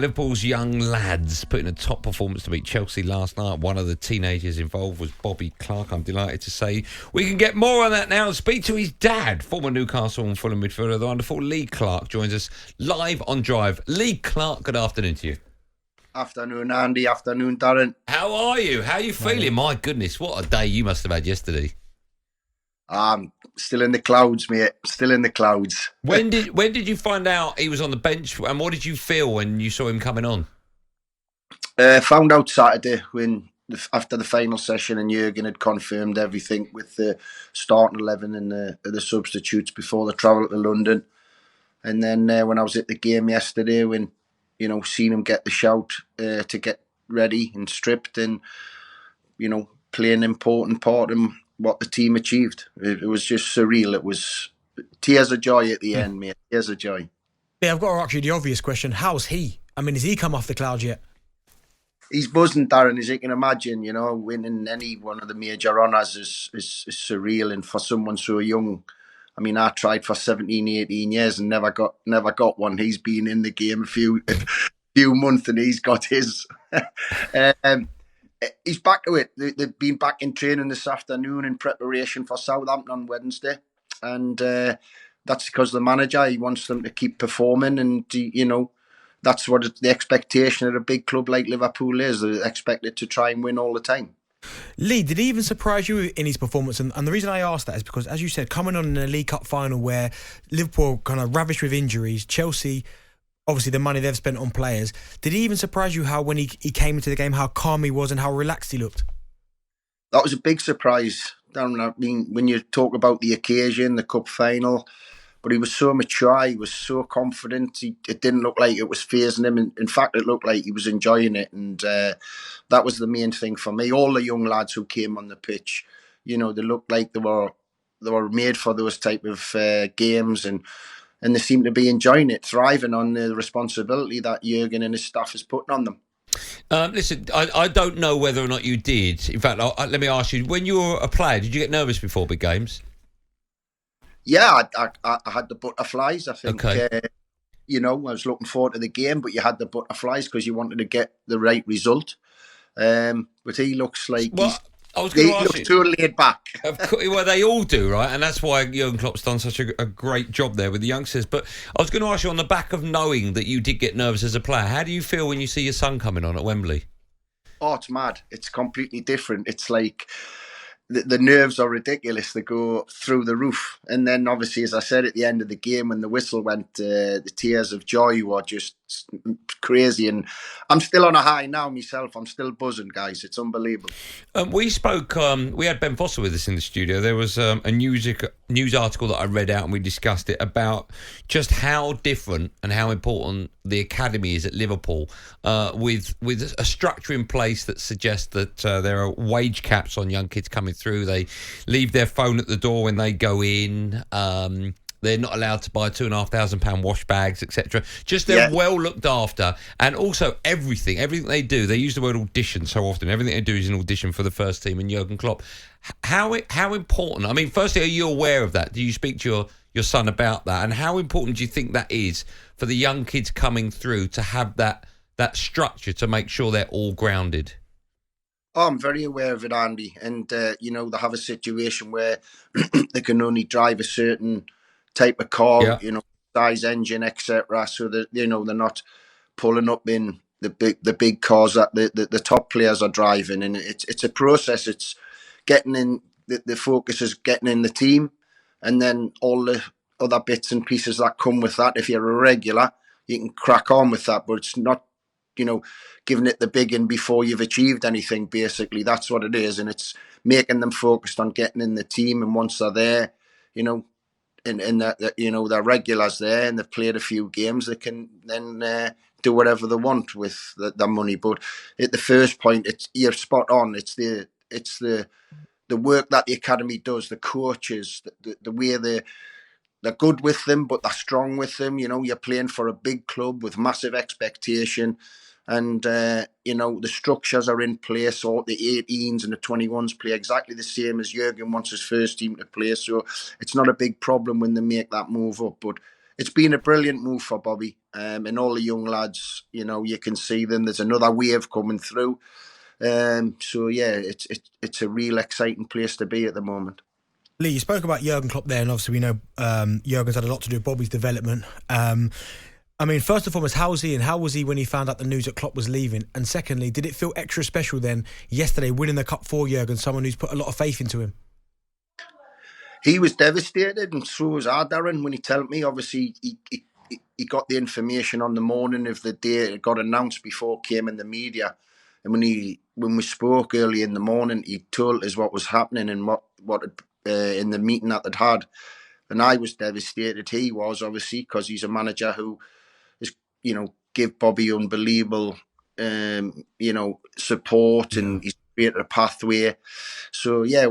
Liverpool's young lads put in a top performance to beat Chelsea last night. One of the teenagers involved was Bobby Clark. I'm delighted to say we can get more on that now and speak to his dad, former Newcastle and Fulham midfielder, the wonderful Lee Clark, joins us live on Drive. Lee Clark, good afternoon to you. Afternoon, Andy. Afternoon, Darren. How are you? How are you feeling? My goodness, what a day you must have had yesterday. I'm still in the clouds, mate. Still in the clouds. When did you find out he was on the bench, and what did you feel when you saw him coming on? Found out Saturday after the final session, and Jurgen had confirmed everything with the starting 11 and the substitutes before the travel to London. And then when I was at the game yesterday, when seen him get the shout to get ready and stripped, and play an important part in what the team achieved. It was just surreal. It was tears of joy at the end, mate. Tears of joy. Yeah, I've got to ask you the obvious question. How's he? I mean, has he come off the clouds yet? He's buzzing, Darren, as you can imagine. Winning any one of the major honours is surreal. And for someone so young, I mean, I tried for 17, 18 years and never got one. He's been in the game a few months and he's got his. He's back to it. They've been back in training this afternoon in preparation for Southampton on Wednesday. And that's because the manager, he wants them to keep performing. And, that's what the expectation of a big club like Liverpool is. They're expected to try and win all the time. Lee, did he even surprise you in his performance? And the reason I asked that is because, as you said, coming on in a League Cup final where Liverpool kind of ravished with injuries, Chelsea, obviously the money they've spent on players, did he even surprise you how when he came into the game, how calm he was and how relaxed he looked? That was a big surprise, Darren. I mean, when you talk about the occasion, the cup final, but he was so mature, he was so confident. It didn't look like it was fazing him. In fact, it looked like he was enjoying it. And that was the main thing for me. All the young lads who came on the pitch, they looked like they were made for those type of games. And they seem to be enjoying it, thriving on the responsibility that Jurgen and his staff is putting on them. Listen, I don't know whether or not you did. In fact, let me ask you, when you were a player, did you get nervous before big games? Yeah, I had the butterflies, I think. Okay. I was looking forward to the game, but you had the butterflies because you wanted to get the right result. But he looks like he looks too laid back. Of course, well, they all do, right? And that's why Jurgen Klopp's done such a great job there with the youngsters. But I was going to ask you, on the back of knowing that you did get nervous as a player, how do you feel when you see your son coming on at Wembley? Oh, it's mad. It's completely different. It's like the nerves are ridiculous. They go through the roof. And then, obviously, as I said, at the end of the game, when the whistle went, the tears of joy were just crazy. And I'm still on a high now myself. I'm still buzzing, guys. It's unbelievable. We spoke, we had Ben Foster with us in the studio. There was a news article that I read out and we discussed it about just how different and how important the academy is at Liverpool, with a structure in place that suggests that there are wage caps on young kids coming through. They leave their phone at the door when they go in. They're not allowed to buy £2,500 wash bags, etc. Just they're well looked after, and also everything they do. They use the word audition so often. Everything they do is an audition for the first team and Jurgen Klopp. How important? I mean, firstly, are you aware of that? Do you speak to your son about that? And how important do you think that is for the young kids coming through to have that structure to make sure they're all grounded? Oh, I'm very aware of it, Andy. And, they have a situation where they can only drive a certain type of car, size engine, etc. So that, they're not pulling up in the big cars that the top players are driving. And it's a process. It's getting in, the focus is getting in the team, and then all the other bits and pieces that come with that. If you're a regular, you can crack on with that, but it's not, giving it the big in before you've achieved anything, basically. That's what it is. And it's making them focused on getting in the team. And once they're there, and that they're regulars there and they've played a few games, they can then do whatever they want with their money. But at the first point, you're spot on. It's the work that the academy does, the coaches, the way they're good with them, but they're strong with them. You're playing for a big club with massive expectation. And, the structures are in place. So the 18s and the 21s play exactly the same as Jurgen wants his first team to play. So it's not a big problem when they make that move up. But it's been a brilliant move for Bobby, and all the young lads. You know, you can see them. There's another wave coming through. So yeah, it's a real exciting place to be at the moment. Lee, you spoke about Jurgen Klopp there, and obviously we know Jurgen's had a lot to do with Bobby's development. I mean, first and foremost, how was he when he found out the news that Klopp was leaving? And secondly, did it feel extra special then yesterday winning the Cup for Jurgen, someone who's put a lot of faith into him? He was devastated, and so was I, Darren, when he told me. Obviously, he got the information on the morning of the day it got announced before it came in the media. And when we spoke early in the morning, he told us what was happening and what in the meeting that they'd had. And I was devastated. He was, obviously, because he's a manager who is, you know, give Bobby unbelievable, you know, support, and he's created a pathway. So yeah,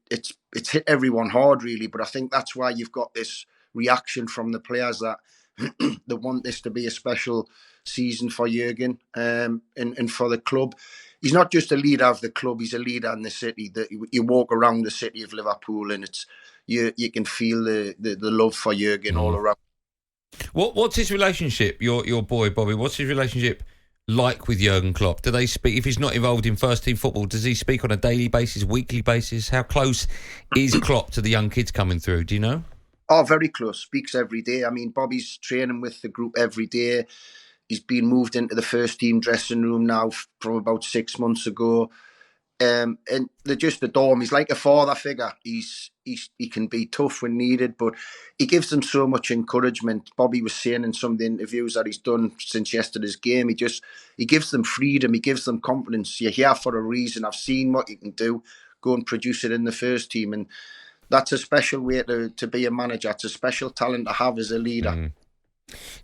it's hit everyone hard, really. But I think that's why you've got this reaction from the players that they want this to be a special season for Jurgen, and for the club. He's not just a leader of the club; he's a leader in the city. That you walk around the city of Liverpool, and it's you can feel the love for Jurgen all around. What's his relationship? Your boy Bobby. What's his relationship like with Jurgen Klopp? Do they speak? If he's not involved in first team football, does he speak on a daily basis, weekly basis? How close is Klopp to the young kids coming through? Do you know? Oh, very close. Speaks every day. I mean, Bobby's training with the group every day. He's been moved into the first team dressing room now from about 6 months ago. And they just adore him. He's like a father figure. He can be tough when needed, but he gives them so much encouragement. Bobby was saying in some of the interviews that he's done since yesterday's game, he gives them freedom. He gives them confidence. You're here for a reason. I've seen what you can do. Go and produce it in the first team. And that's a special way to be a manager. It's a special talent to have as a leader.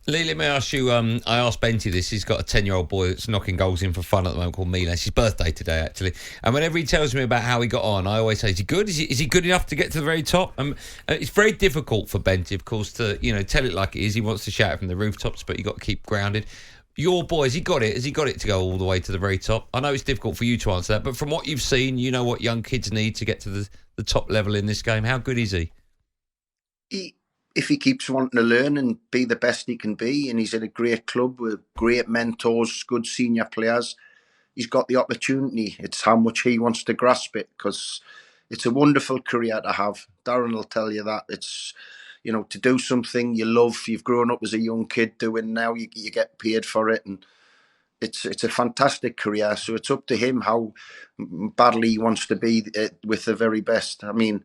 Lee, let me ask you, I asked Benty this. He's got a 10-year-old boy that's knocking goals in for fun at the moment called Milan. It's his birthday today, actually. And whenever he tells me about how he got on, I always say, is he good? Is he good enough to get to the very top? It's very difficult for Benty, of course, to tell it like it is. He wants to shout it from the rooftops, but you've got to keep grounded. Your boy, has he got it? Has he got it to go all the way to the very top? I know it's difficult for you to answer that, but from what you've seen, you know what young kids need to get to the top level in this game. How good is he? If he keeps wanting to learn and be the best he can be, and he's at a great club with great mentors, good senior players, he's got the opportunity. It's how much he wants to grasp it, because it's a wonderful career to have. Darren will tell you that. It's, you know, to do something you love, you've grown up as a young kid doing, now you get paid for it, and it's a fantastic career. So it's up to him how badly he wants to be with the very best. I mean,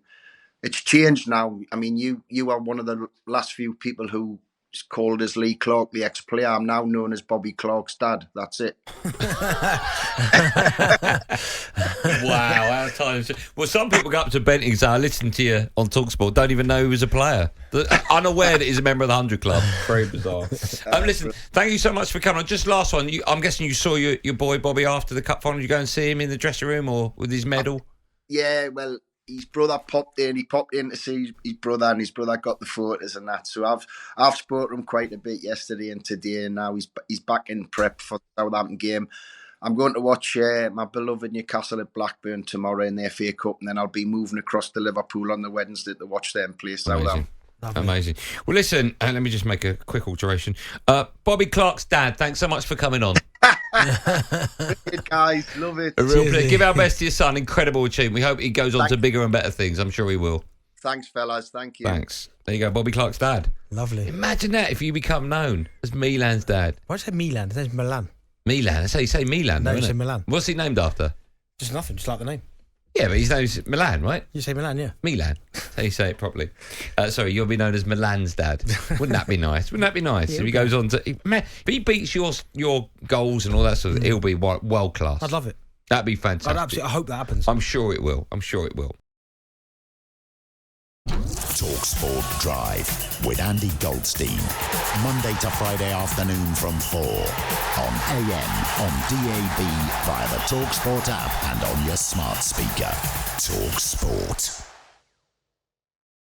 it's changed now. I mean, you are one of the last few people who is called as Lee Clark, the ex-player. I'm now known as Bobby Clark's dad. That's it. Wow, how times. Well, some people go up to Bent and say, I listened to you on talkSPORT, don't even know he was a player. Unaware that he's a member of the 100 Club. Very bizarre. Listen, thank you so much for coming on. Just last one. I'm guessing you saw your boy Bobby after the cup final. Did you go and see him in the dressing room or with his medal? Yeah, well, his brother popped in. He popped in to see his brother, and his brother got the photos and that. So I've spoken to him quite a bit yesterday and today, and now he's back in prep for the Southampton game. I'm going to watch my beloved Newcastle at Blackburn tomorrow in the FA Cup, and then I'll be moving across to Liverpool on the Wednesday to watch them play Southampton. Amazing. Well, listen, let me just make a quick alteration. Bobby Clark's dad, thanks so much for coming on. Guys, love it. A real pleasure. Give our best to your son. Incredible achievement. We hope he goes on to bigger and better things. I'm sure he will. Thanks, fellas. Thank you. Thanks. There you go, Bobby Clark's dad. Lovely. Imagine that if you become known as Milan's dad. Why did you say Milan? His name's Milan. Milan. That's how you say Milan. No, you say Milan. What's he named after? Just nothing. Just like the name. Yeah, but his name's Milan, right? You say Milan, yeah. Milan. That's how you say it properly. Sorry, you'll be known as Milan's dad. Wouldn't that be nice? Wouldn't that be nice? If he goes on to... Man, if he beats your goals and all that sort of... He'll be world class. I'd love it. That'd be fantastic. I hope that happens. I'm sure it will. talkSPORT Drive with Andy Goldstein. Monday to Friday afternoon from 4 on AM, on DAB, via the talkSPORT app and on your smart speaker. talkSPORT.